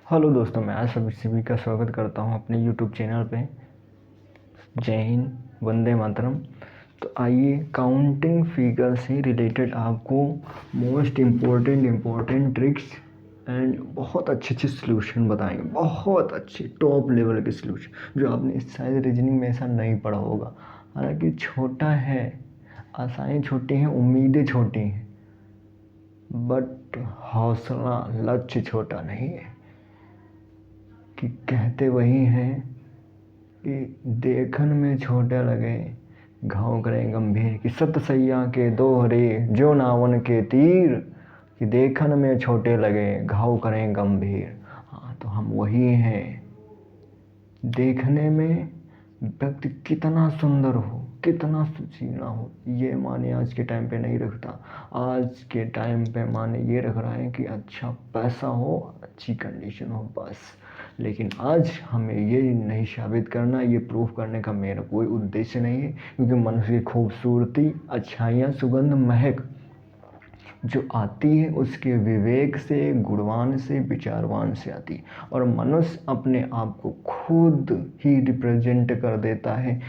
Hello दोस्तों, मैं आज सभी का स्वागत करता हूं अपने यूट्यूब चैनल पे। जय हिंद, वंदे मातरम। तो आइए काउंटिंग फिगर से रिलेटेड आपको मोस्ट इम्पोर्टेंट ट्रिक्स एंड बहुत अच्छे अच्छे सोल्यूशन बताएंगे। बहुत अच्छे टॉप लेवल के सोल्यूशन जो आपने शायद रीजनिंग में ऐसा नहीं पढ़ा होगा। हालांकि छोटा है, आशाएं छोटी हैं, उम्मीदें छोटी हैं, बट हौसला लक्ष्य छोटा नहीं है। कि कहते वही हैं कि देखन में छोटे लगे घाव करें गंभीर, कि सत सैया के दोहरे जो नावन के तीर, कि देखन में छोटे लगे घाव करें गंभीर। हाँ, तो हम वही हैं। देखने में व्यक्ति कितना सुंदर हो, कितना सुशीला हो, ये माने आज के टाइम पे नहीं रखता। आज के टाइम पे माने ये रख रहा है कि अच्छा पैसा हो, अच्छी कंडीशन हो, बस। लेकिन आज हमें ये नहीं साबित करना, ये प्रूफ करने का मेरा कोई उद्देश्य नहीं है, क्योंकि मनुष्य की खूबसूरती, अच्छाइयाँ, सुगंध, महक जो आती है उसके विवेक से, गुणवान से, विचारवान से आती है। और मनुष्य अपने आप को खुद ही रिप्रेजेंट कर देता है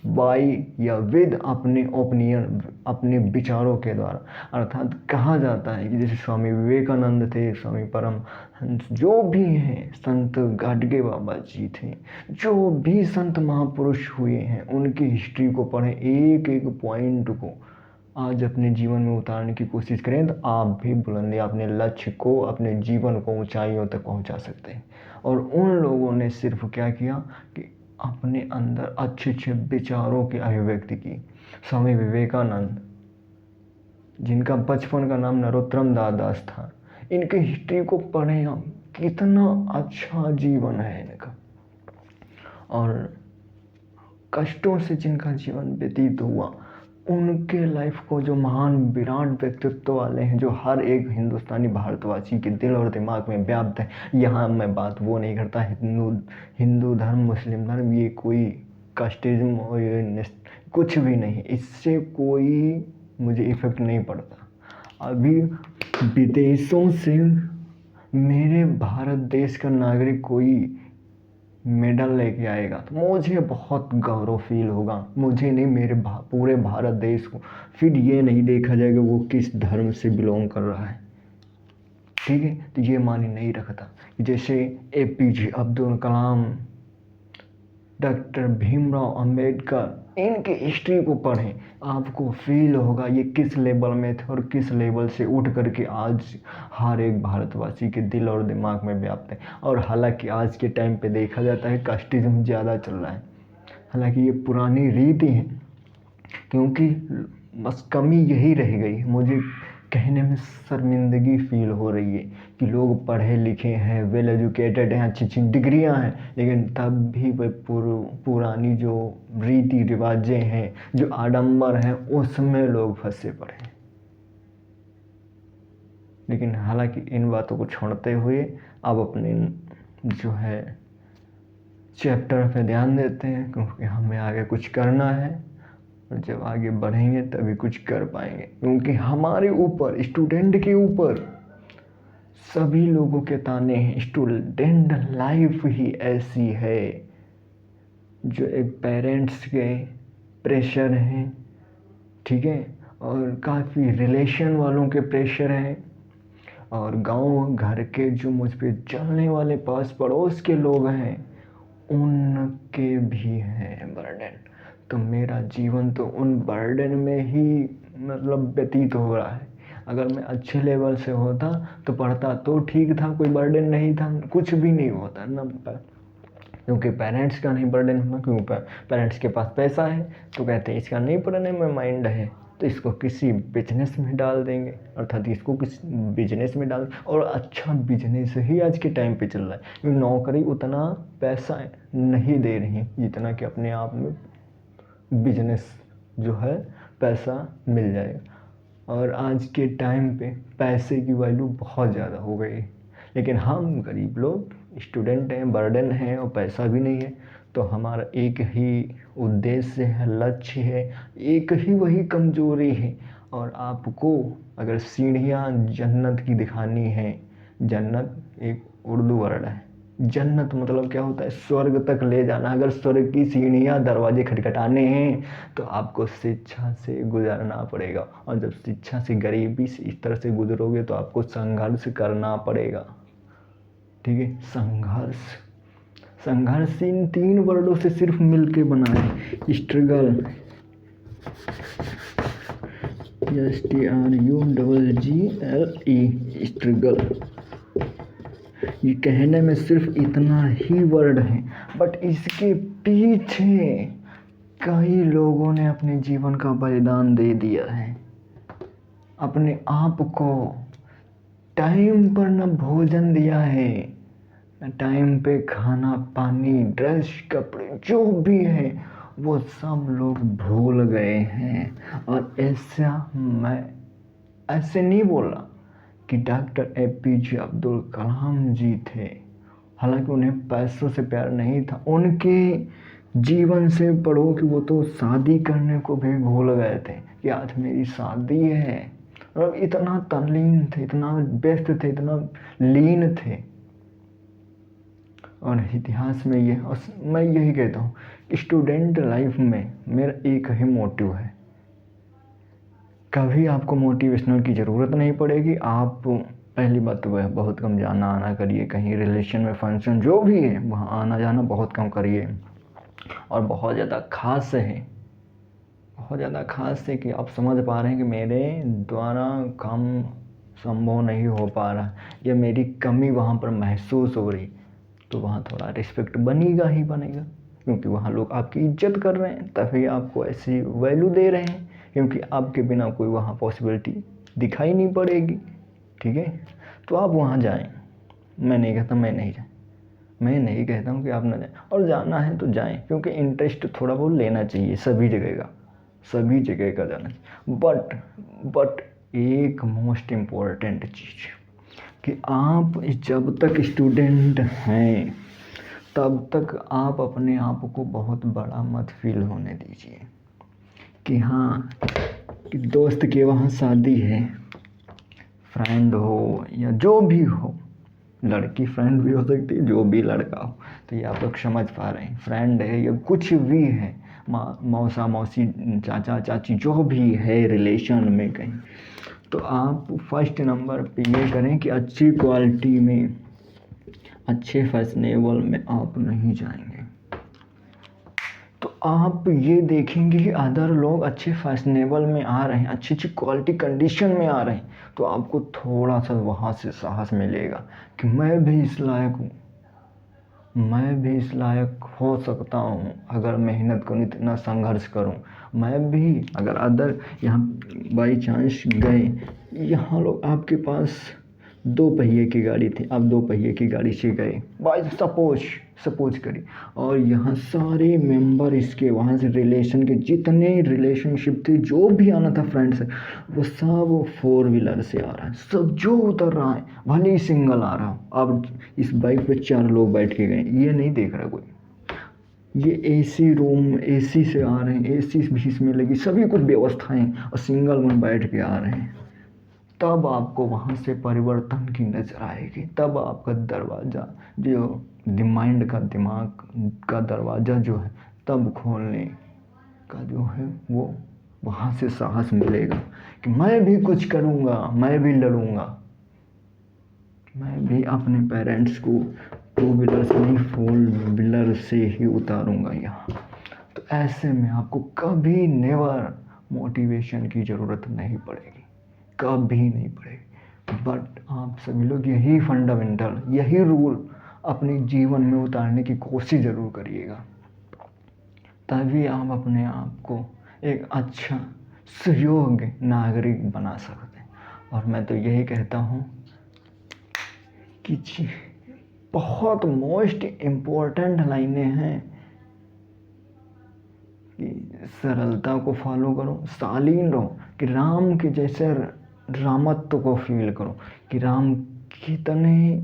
बाई या विद अपने ओपिनियन, अपने विचारों के द्वारा। अर्थात कहा जाता है कि जैसे स्वामी विवेकानंद थे, स्वामी परमहंस, जो भी हैं, संत गाडगे बाबा जी थे, जो भी संत महापुरुष हुए हैं, उनकी हिस्ट्री को पढ़ें, एक एक पॉइंट को आज अपने जीवन में उतारने की कोशिश करें, तो आप भी बुलंदी, अपने लक्ष्य को, अपने जीवन को ऊंचाइयों तक पहुंचा सकते हैं। और उन लोगों ने सिर्फ क्या किया कि अपने अंदर अच्छे अच्छे विचारों की अभिव्यक्ति की। स्वामी विवेकानंद, जिनका बचपन का नाम नरोत्तम दास था, इनकी हिस्ट्री को पढ़ें हम, कितना अच्छा जीवन है इनका। और कष्टों से जिनका जीवन व्यतीत हुआ, उनके लाइफ को जो महान विराट व्यक्तित्व वाले हैं, जो हर एक हिंदुस्तानी भारतवासी के दिल और दिमाग में व्याप्त है। यहाँ मैं बात वो नहीं करता हिंदू धर्म, मुस्लिम धर्म, ये कोई कास्टिज्म और ये कुछ भी नहीं, इससे कोई मुझे इफेक्ट नहीं पड़ता। अभी विदेशों से मेरे भारत देश का नागरिक कोई मेडल लेके आएगा तो मुझे बहुत गौरव फील होगा। मुझे नहीं, मेरे पूरे भारत देश को। फिर ये नहीं देखा जाएगा वो किस धर्म से बिलोंग कर रहा है, ठीक है। तो ये मानी नहीं रखता। जैसे APJ अब्दुल कलाम, डॉक्टर भीमराव अंबेडकर, इनकी हिस्ट्री को पढ़ें, आपको फील होगा ये किस लेवल में थे और किस लेवल से उठ करके आज हर एक भारतवासी के दिल और दिमाग में व्याप्त है। और हालांकि आज के टाइम पे देखा जाता है कास्टिज्म ज़्यादा चल रहा है, हालांकि ये पुरानी रीति है, क्योंकि बस कमी यही रह गई। मुझे कहने में शर्मिंदगी फील हो रही है कि लोग पढ़े लिखे हैं, वेल एजुकेटेड हैं, अच्छी अच्छी डिग्रियां हैं, लेकिन तब भी वे पुरानी जो रीति रिवाजें हैं, जो आडंबर हैं, उसमें लोग फंसे पड़े हैं। लेकिन हालांकि इन बातों को छोड़ते हुए अब अपने जो है चैप्टर पे ध्यान देते हैं, क्योंकि हमें आगे कुछ करना है। और जब आगे बढ़ेंगे तभी कुछ कर पाएंगे, क्योंकि हमारे ऊपर, स्टूडेंट के ऊपर सभी लोगों के ताने हैं। स्टूडेंट लाइफ ही ऐसी है जो एक पेरेंट्स के प्रेशर हैं, ठीक है, और काफ़ी रिलेशन वालों के प्रेशर हैं, और गांव घर के जो मुझ पे चलने वाले पास पड़ोस के लोग हैं, उनके भी हैं बर्डन। तो मेरा जीवन तो उन बर्डन में ही मतलब व्यतीत हो रहा है। अगर मैं अच्छे लेवल से होता तो पढ़ता तो ठीक था, कोई बर्डन नहीं था, कुछ भी नहीं होता ना, क्योंकि पेरेंट्स का नहीं बर्डन होना, क्योंकि पेरेंट्स के पास पैसा है तो कहते हैं इसका नहीं पढ़ने में माइंड है तो इसको किसी बिजनेस में डाल देंगे, अर्थात इसको किसी बिजनेस में डाल। और अच्छा बिजनेस ही आज के टाइम पे चल रहा है, क्योंकि नौकरी उतना पैसा नहीं दे रही जितना कि अपने आप में बिजनेस जो है पैसा मिल जाएगा। और आज के टाइम पे पैसे की वैल्यू बहुत ज़्यादा हो गई है, लेकिन हम गरीब लोग स्टूडेंट हैं, बर्डन हैं और पैसा भी नहीं है। तो हमारा एक ही उद्देश्य है, लक्ष्य है, एक ही वही कमजोरी है। और आपको अगर सीढ़ियाँ जन्नत की दिखानी है, जन्नत एक उर्दू वर्ड है, जन्नत मतलब क्या होता है? स्वर्ग तक ले जाना। अगर स्वर्ग की सीढ़ियाँ दरवाजे खटखटाने हैं तो आपको शिक्षा से गुजरना पड़ेगा, और जब शिक्षा से, गरीबी से इस तरह से गुजरोगे तो आपको संघर्ष करना पड़ेगा। ठीक है, संघर्ष। संघर्ष इन 3 वर्डों से सिर्फ मिलके बना है। Struggle, STRUGGLE, struggle. ये कहने में सिर्फ इतना ही वर्ड है, बट इसके पीछे कई लोगों ने अपने जीवन का बलिदान दे दिया है। अपने आप को टाइम पर न भोजन दिया है, न टाइम पे खाना पानी ड्रेस कपड़े जो भी है वो सब लोग भूल गए हैं। और मैं ऐसे नहीं बोला कि डॉक्टर APJ अब्दुल कलाम जी थे, हालांकि उन्हें पैसों से प्यार नहीं था। उनके जीवन से पढ़ो कि वो तो शादी करने को भी भूल गए थे कि आज मेरी शादी है। और इतना तल्लीन थे, इतना व्यस्त थे, इतना लीन थे। और इतिहास में ये, और मैं यही कहता हूँ, स्टूडेंट लाइफ में मेरा एक ही मोटिव है, कभी आपको मोटिवेशनल की ज़रूरत नहीं पड़ेगी। आप पहली बात तो वह बहुत कम जाना आना करिए, कहीं रिलेशन में फंक्शन जो भी है वहाँ आना जाना बहुत कम करिए। और बहुत ज़्यादा खास है, बहुत ज़्यादा खास है कि आप समझ पा रहे हैं कि मेरे द्वारा काम संभव नहीं हो पा रहा, या मेरी कमी वहाँ पर महसूस हो रही, तो वहाँ थोड़ा रिस्पेक्ट बनेगा ही बनेगा, क्योंकि वहाँ लोग आपकी इज्जत कर रहे हैं, तभी आपको ऐसी वैल्यू दे रहे हैं, क्योंकि आपके बिना कोई वहाँ पॉसिबिलिटी दिखाई नहीं पड़ेगी। ठीक है, तो आप वहाँ जाएं। मैं नहीं कहता हूँ कि आप ना जाएं, और जाना है तो जाएं, क्योंकि इंटरेस्ट थोड़ा बहुत लेना चाहिए सभी जगह का जाना चाहिए। बट एक मोस्ट इम्पोर्टेंट चीज़ कि आप जब तक स्टूडेंट हैं तब तक आप अपने आप को बहुत बड़ा मत फील होने दीजिए कि हाँ, कि दोस्त के वहाँ शादी है, फ्रेंड हो या जो भी हो, लड़की फ्रेंड भी हो सकती है, जो भी लड़का हो, तो ये आप लोग समझ पा रहे हैं, फ्रेंड है या कुछ भी है, मौसा मौसी चाचा चाची जो भी है रिलेशन में कहीं, तो आप फर्स्ट नंबर पे ये करें कि अच्छी क्वालिटी में, अच्छे फैशनेबल में आप नहीं जाएंगे। तो आप ये देखेंगे कि अदर लोग अच्छे फैशनेबल में आ रहे हैं, अच्छी अच्छी क्वालिटी कंडीशन में आ रहे हैं, तो आपको थोड़ा सा वहाँ से साहस मिलेगा कि मैं भी इस लायक हूँ, मैं भी इस लायक हो सकता हूँ अगर मेहनत करूँ, इतना संघर्ष करूँ। मैं भी अगर अदर यहाँ बाई चांस गए, यहाँ लोग आपके पास 2 पहिए की गाड़ी थी, आप 2 पहिए की गाड़ी से गए बाई सपोज करिए, और यहाँ सारे मेंबर इसके वहाँ से रिलेशन के जितने रिलेशनशिप थे, जो भी आना था फ्रेंड से, वो सब 4 व्हीलर से आ रहा है, सब जो उतर रहा है, भले ही सिंगल आ रहा हो। अब इस बाइक पे 4 लोग बैठ के गए, ये नहीं देख रहा कोई, ये AC रूम, AC से आ रहे हैं, AC भी इसमें लगी, सभी कुछ व्यवस्थाएं, और सिंगल में बैठ के आ रहे हैं। तब आपको वहाँ से परिवर्तन की नज़र आएगी, तब आपका दरवाज़ा जो माइंड का, दिमाग का दरवाज़ा जो है, तब खोलने का जो है वो वहाँ से साहस मिलेगा कि मैं भी कुछ करूँगा, मैं भी लड़ूंगा, मैं भी अपने पेरेंट्स को 2 व्हीलर से नहीं 4 व्हीलर से ही उतारूँगा यहाँ। तो ऐसे में आपको कभी नेवर मोटिवेशन की ज़रूरत नहीं पड़ेगी, कभी नहीं पड़ेगी। बट आप सभी लोग यही फंडामेंटल, यही रूल अपने जीवन में उतारने की कोशिश ज़रूर करिएगा, तभी आप अपने आप को एक अच्छा सुयोग्य नागरिक बना सकते हैं। और मैं तो यही कहता हूँ कि बहुत मोस्ट इम्पोर्टेंट लाइनें हैं कि सरलता को फॉलो करो, शालीन रहो, कि राम के जैसे रामत्व को फील करो कि राम कितने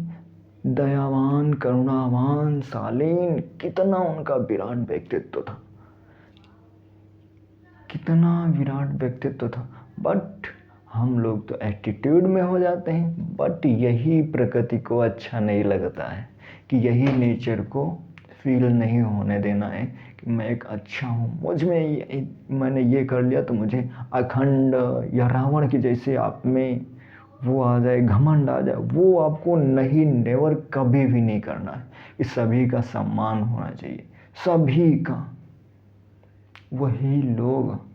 दयावान, करुणावान, शालीन, कितना उनका विराट व्यक्तित्व था, कितना विराट व्यक्तित्व था। बट हम लोग तो एटीट्यूड में हो जाते हैं, बट यही प्रकृति को अच्छा नहीं लगता है, कि यही नेचर को फील नहीं होने देना है कि मैं एक अच्छा हूँ, मुझ में मैंने ये कर लिया तो मुझे अखंड या रावण की जैसे आप में वो आ जाए, घमंड आ जाए, वो आपको नहीं, नेवर, कभी भी नहीं करना है। कि सभी का सम्मान होना चाहिए, सभी का। वही लोग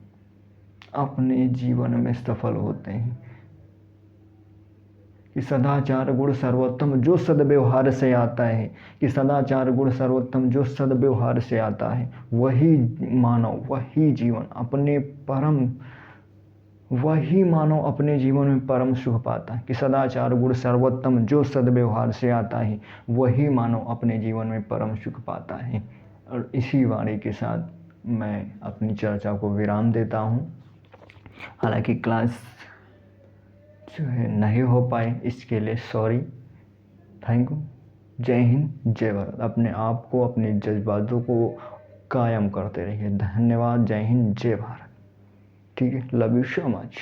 अपने जीवन में सफल होते हैं। कि सदाचार गुण सर्वोत्तम जो सद्व्यवहार से आता है, कि सदाचार गुण सर्वोत्तम जो सद्व्यवहार से आता है, वही मानव, वही जीवन अपने परम, वही मानव अपने जीवन में परम सुख पाता है। कि सदाचार गुण सर्वोत्तम जो सद्व्यवहार से आता है, वही मानव अपने जीवन में परम सुख पाता है। और इसी वाणी के साथ मैं अपनी चर्चा को विराम देता हूँ। हालांकि क्लास जो है नहीं हो पाए, इसके लिए सॉरी, थैंक यू। जय हिंद, जय भारत। अपने आप को, अपने जज्बातों को कायम करते रहिए। धन्यवाद। जय हिंद, जय भारत। ठीक है, लव यू सो मच।